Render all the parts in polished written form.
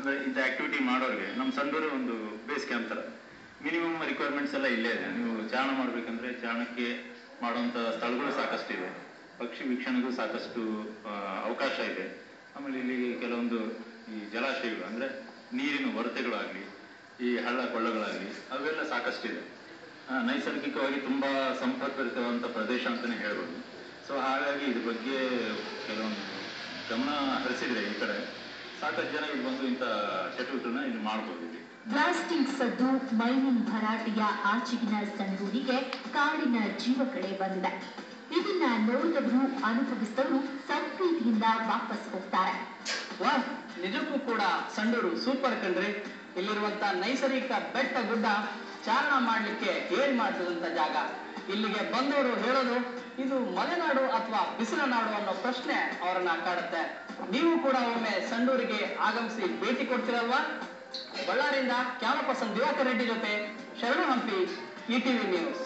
ಅಂದರೆ ಇಂಥ ಆ್ಯಕ್ಟಿವಿಟಿ ಮಾಡೋರಿಗೆ ನಮ್ಮ ಸಂಡೂರು ಒಂದು ಬೇಸ್ ಕ್ಯಾಂಪ್ ಥರ ಮಿನಿಮಮ್ ರಿಕ್ವೈರ್ಮೆಂಟ್ಸ್ ಎಲ್ಲ ಇಲ್ಲೇ ಇದೆ. ನೀವು ಚಾರಣ ಮಾಡಬೇಕಂದ್ರೆ ಚಾರಣಕ್ಕೆ ಮಾಡುವಂಥ ಸ್ಥಳಗಳು ಸಾಕಷ್ಟಿದೆ, ಪಕ್ಷಿ ವೀಕ್ಷಣೆಗೂ ಸಾಕಷ್ಟು ಅವಕಾಶ ಇದೆ. ಆಮೇಲೆ ಇಲ್ಲಿ ಕೆಲವೊಂದು ಈ ಜಲಾಶಯಗಳು ಅಂದರೆ ನೀರಿನ ಒರತೆಗಳಾಗಲಿ, ಈ ಹಳ್ಳ ಕೊಳ್ಳಗಳಾಗಲಿ ಅವೆಲ್ಲ ಸಾಕಷ್ಟಿದೆ. ನೈಸರ್ಗಿಕವಾಗಿ ತುಂಬ ಸಂಪದ್ಭರಿತವಂಥ ಪ್ರದೇಶ ಅಂತಲೇ ಹೇಳ್ಬೋದು. ಸೊ ಹಾಗಾಗಿ ಇದ್ರ ಬಗ್ಗೆ ಕೆಲವೊಂದು ಗಮನ ಹರಿಸಿದರೆ ಈ ಕಡೆ ಸಾಕಷ್ಟು ಜನ ಇಲ್ಲಿ ಬಂದು ಇಂಥ ಚಟುವಟಿಕೆಗಳನ್ನ ಇಲ್ಲಿ ಮಾಡ್ಬೋದು. ಇಲ್ಲಿ ಬ್ಲಾಸ್ಟಿಂಗ್ ಸದ್ದು, ಮೈನಿಂಗ್ ಭರಾಟೆಯ ಆಚೆಗಿನ ಸಂಡೂರಿಗೆ ಕಾಡಿನ ಜೀವ ಕಡೆ ಬಂದಿದೆ. ಇದನ್ನ ನೋಡಿದವರು, ಅನುಭವಿಸಿದವರು ಸಂಪ್ರೀತಿಯಿಂದ ವಾಪಸ್ ಹೋಗ್ತಾರೆ. ನಿಜಕ್ಕೂ ಕೂಡ ಸಂಡೂರು ಸೂಪರ್ ಕಣ್ರಿ. ಇಲ್ಲಿರುವಂತ ನೈಸರ್ಗಿಕ ಬೆಟ್ಟ ಗುಡ್ಡ ಚಾರಣ ಮಾಡ್ಲಿಕ್ಕೆ ಏನ್ ಮಾಡ್ತದಂತ ಜಾಗ. ಇಲ್ಲಿಗೆ ಬಂದವರು ಹೇಳೋದು ಇದು ಮಲೆನಾಡು ಅಥವಾ ಬಿಸಿಲ ನಾಡು ಅನ್ನೋ ಪ್ರಶ್ನೆ ಅವರನ್ನ ಕಾಡುತ್ತೆ. ನೀವು ಕೂಡ ಒಮ್ಮೆ ಸಂಡೂರಿಗೆ ಆಗಮಿಸಿ ಭೇಟಿ ಕೊಡ್ತೀರಲ್ವಾ? ಬಳ್ಳಾರಿಯಿಂದ ಕ್ಯಾಮರಾ ಪರ್ಸನ್ ದಿವಾಕರ್ ರೆಡ್ಡಿ ಜೊತೆ ಶರಣು ಹಂಪಿ, ಇಟಿವಿ ನ್ಯೂಸ್.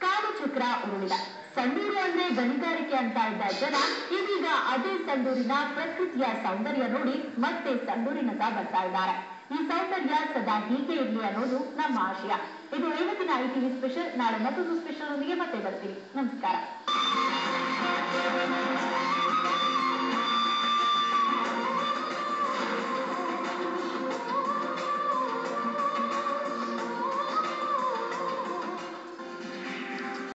ಕಾಲಚಕ್ರ ಉರುಳಿದ ಸಂಡೂರು ಅಂದ್ರೆ ಗಣಿಗಾರಿಕೆ ಅಂತ ಇದ್ದ ಜನ ಇದೀಗ ಅದೇ ಸಂಡೂರಿನ ಪ್ರಕೃತಿಯ ಸೌಂದರ್ಯ ನೋಡಿ ಮತ್ತೆ ಸಂಡೂರಿನತ್ತ ಬರ್ತಾ ಇದ್ದಾರೆ. ಈ ಸೌಂದರ್ಯ ಸದಾ ಹೀಗೆ ಇರಲಿ ಅನ್ನೋದು ನಮ್ಮ ಆಶಯ. ಇದು ಇವತ್ತಿನ ITV ಸ್ಪೆಷಲ್. ನಾಳೆ ಮತ್ತೊಂದು ಸ್ಪೆಷಲ್ ಒಂದಿಗೆ ಮತ್ತೆ ಬರ್ತೀವಿ. ನಮಸ್ಕಾರ.